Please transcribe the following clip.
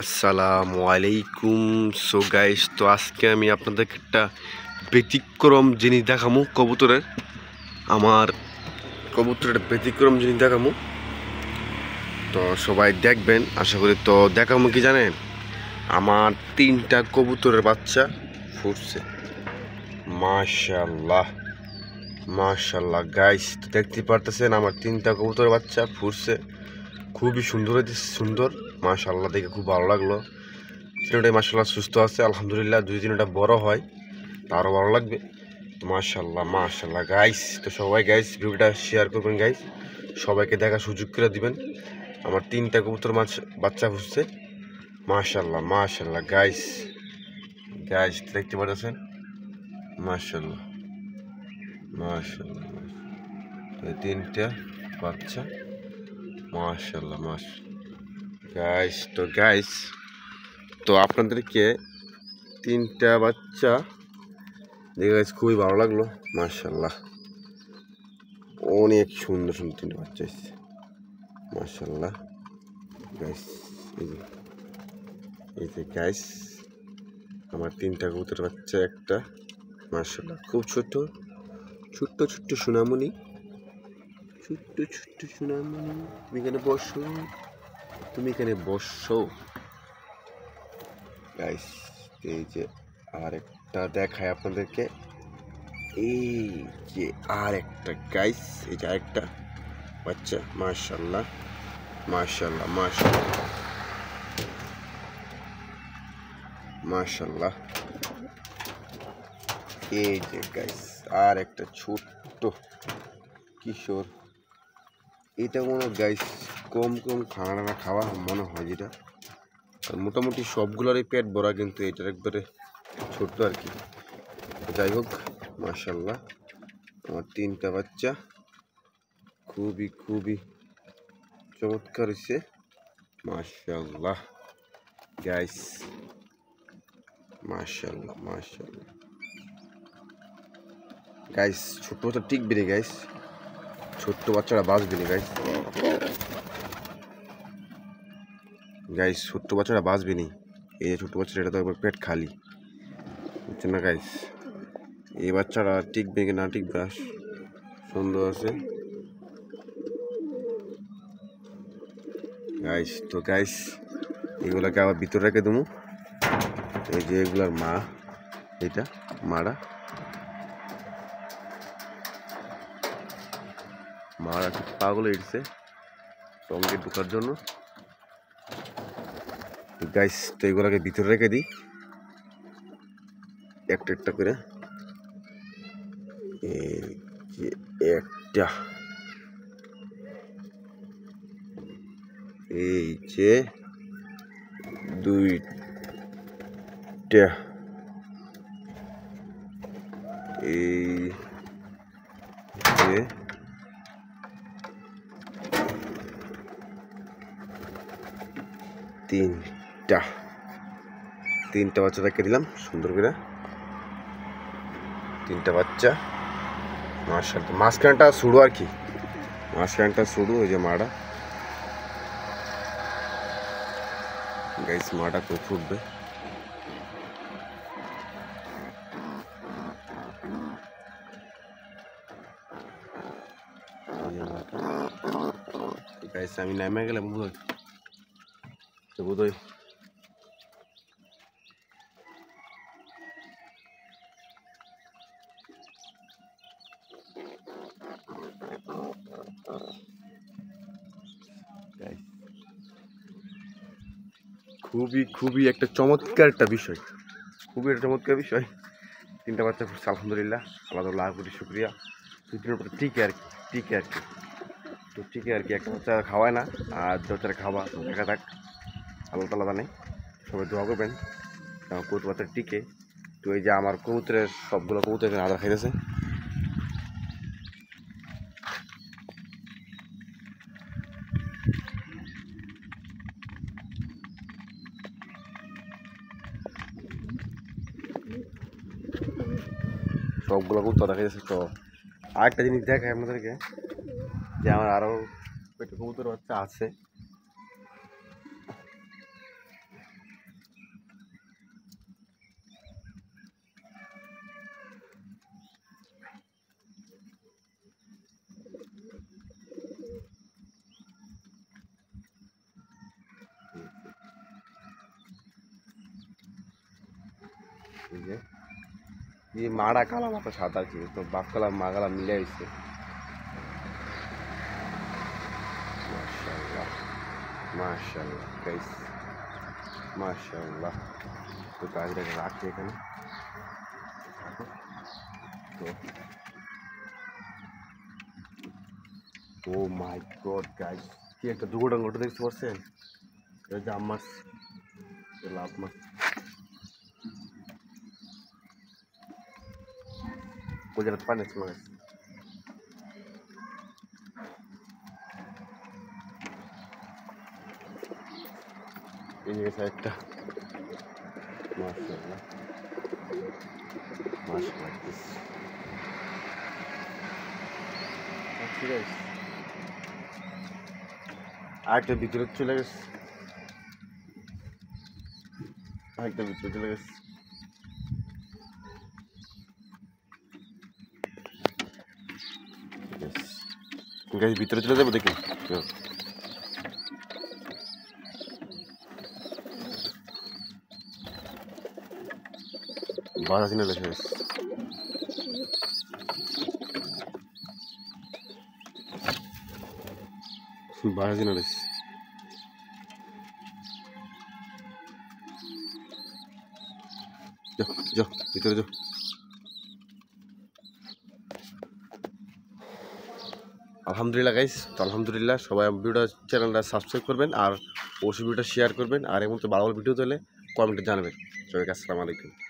আসসালামু আলাইকুম। So guys, তো আজকে আমি আপনাদেরকে একটা ব্যতিক্রম জিনিস দেখামু কবুতরের। আমার কবুতরের ব্যতিক্রম জিনিস দেখামু, তো সবাই দেখবেন আশা করি। তো দেখামু কি জানেন, আমার 3টা কবুতরের বাচ্চা ফুটছে। মাশাআল্লাহ মাশাআল্লাহ গাইস, তো দেখতে পারতেছেন আমার 3টা কবুতরের বাচ্চা ফুটছে। খুবই সুন্দর হয়েছে, সুন্দর। মাশাআল্লাহ, দেখে খুব ভালো লাগলো। তিনটাই মাশাআল্লাহ সুস্থ আছে আলহামদুলিল্লাহ। যদি তিনটা বড় হয় তা আরও ভালো লাগবে। তো মাশাআল্লাহ মাশাআল্লাহ গাইস, তো সবাই গাইস ভিডিওটা শেয়ার করবেন গাইস, সবাইকে দেখার সুযোগ করে দিবেন। আমার 3টা কবুতর বাচ্চা ফুটছে। মাশাআল্লাহ মাশাআল্লাহ গাইস, গাইস দেখতে পাচ্ছেন। মাশাআল্লাহ মাশাআল্লাহ, 3টা বাচ্চা। মাশাআল্লাহ মাশাআল্লাহ গাইস, তো গাইস, তো আপনাদেরকে 3টা বাচ্চা দেখে গাইস খুবই ভালো লাগলো। মাশাআল্লাহ, অনেক সুন্দর সুন্দর 3টা বাচ্চা এসছে। মাশাআল্লাহ গাইস, এই যে গাইস আমার 3টা কবুতর বাচ্চা একটা। মাশাআল্লাহ খুব ছোট ছোট্ট ছোট্ট সোনামণি, ছোট্ট ছোট্ট সোনামণি। তুমি এখানে বসো, তুমি এখানে বসো গাইস। এই যে আরেকটা দেখায় আপনাদেরকে, এই যে আরেকটা গাইস, এই যে আরেকটা বাচ্চা। মাশাআল্লাহ মাশাআল্লাহ মাশাআল্লাহ মাশাআল্লাহ। এই যে গাইস আর একটা ছোট্ট কিশোর। এটা মনে গাইস কম কম খানা খাওয়া মনে হয়, যেটা মোটামুটি সবগুলোরই পেট ভরা, কিন্তু এটার একবারে ছোট্ট আর কি। যাই হোক মাশাআল্লাহ, আমার 3টা বাচ্চা খুবই খুবই চমৎকার হয়েছে। মাশাআল্লাহ গাইস, মাশাআল্লাহ মাশাআল্লাহ গাইস। ছোট্ট বাচ্চা টিকবে না গাইস, ছোট্ট বাচ্চারা বাঁচবে না গাইস। গাইস ছোট্ট বাচ্চারা বাঁচবে নি। এই যে ছোট্ট বাচ্চারা, এটা তো একবার পেট খালি, বুঝছেন না গাইস। এই বাচ্চারা টিকবে কি না টিকবে সন্দেহ আছে গাইস। তো গাইস এগুলাকে আবার ভিতরে রেখে দেবো। এই যে এগুলার মা, এটা মারা ঠিক পাগল হয়েছে টঙ্গে ঢোকার জন্য গাইস। তো এগুলাকে ভিতরে রেখে দিই একটা একটা করে। এই যে একটা, এই যে 2টা, এই যে 3টা বাচ্চা রেখে দিলাম সুন্দর করে। 3টা বাচ্চা মাশাআল্লাহ। মাঝখানটা শুরু আর কি, মাঝখানটা শুরু। ওই যে মাটা গাইস, মাটা খুব ফুটবে। গাইস আমি নামে গেলে বোধহয় খুবই খুবই একটা চমৎকার একটা বিষয়, খুবই একটা চমৎকার বিষয়। 3টা বাচ্চা ফুটছে আলহামদুলিল্লাহ, আল্লাহ লাখ কোটি শুক্রিয়া। দুদিনের উপরে টিকে আর কি, টিকে আর কি, তো টিকে আর কি। একটা বাচ্চা খাওয়ায় না, আর 2 বাচ্চা খাওয়া দেখা থাক, আল্লাহ তালা জানে। সবাই দোয়া করবেন কারণ কবুতর বাচ্চা টিকে। তো এই যে আমার কবুতরের সবগুলো কবুতর আদা খাইতেছে। সবগুলো কবুতর দেখা যাচ্ছে। তো আরেকটা জিনিস দেখায় আপনাদেরকে, যে আমার আরও পেটে কবুতর বাচ্চা আছে। এই যে এই মারা কালাম একটা সাদা কি তো বাপ কালাম মা কালাম মিলে আইছে। মাশাআল্লাহ মাশাআল্লাহ গাইস মাশাআল্লাহ। তো গাছটাকে রাখছি এখানে। তো ও মাই গড গাইস, কি একটা দুগোটা গোটা দেখতে পাচ্ছেন? এটা জাম মাছ, লাভ মাছ। ওই জায়গায় পানি আছে মাছ। এই জায়গায় একটা মাশাআল্লাহ মাশাআল্লাহ। ঠিক আছে, আরেকটা ভিতরে চলে গেছে, আরেকটা ভিতরে চলে গেছে। গাছ ভিতরে চলে যাবো দেখি। বাস আসি না লেখা বাস আসি না লেখা। যাও যাও ভিতরে যাও। আলহামদুলিল্লাহ গাইস, তো আলহামদুলিল্লাহ সবাই ভিডিওটা চ্যানেলটা সাবস্ক্রাইব করবেন আর অবশ্যই ভিডিওটা শেয়ার করবেন আর এমন তো ভালো ভালো ভিডিও দিলে কমেন্টে জানাবেন। সবাইকে আসসালামু আলাইকুম।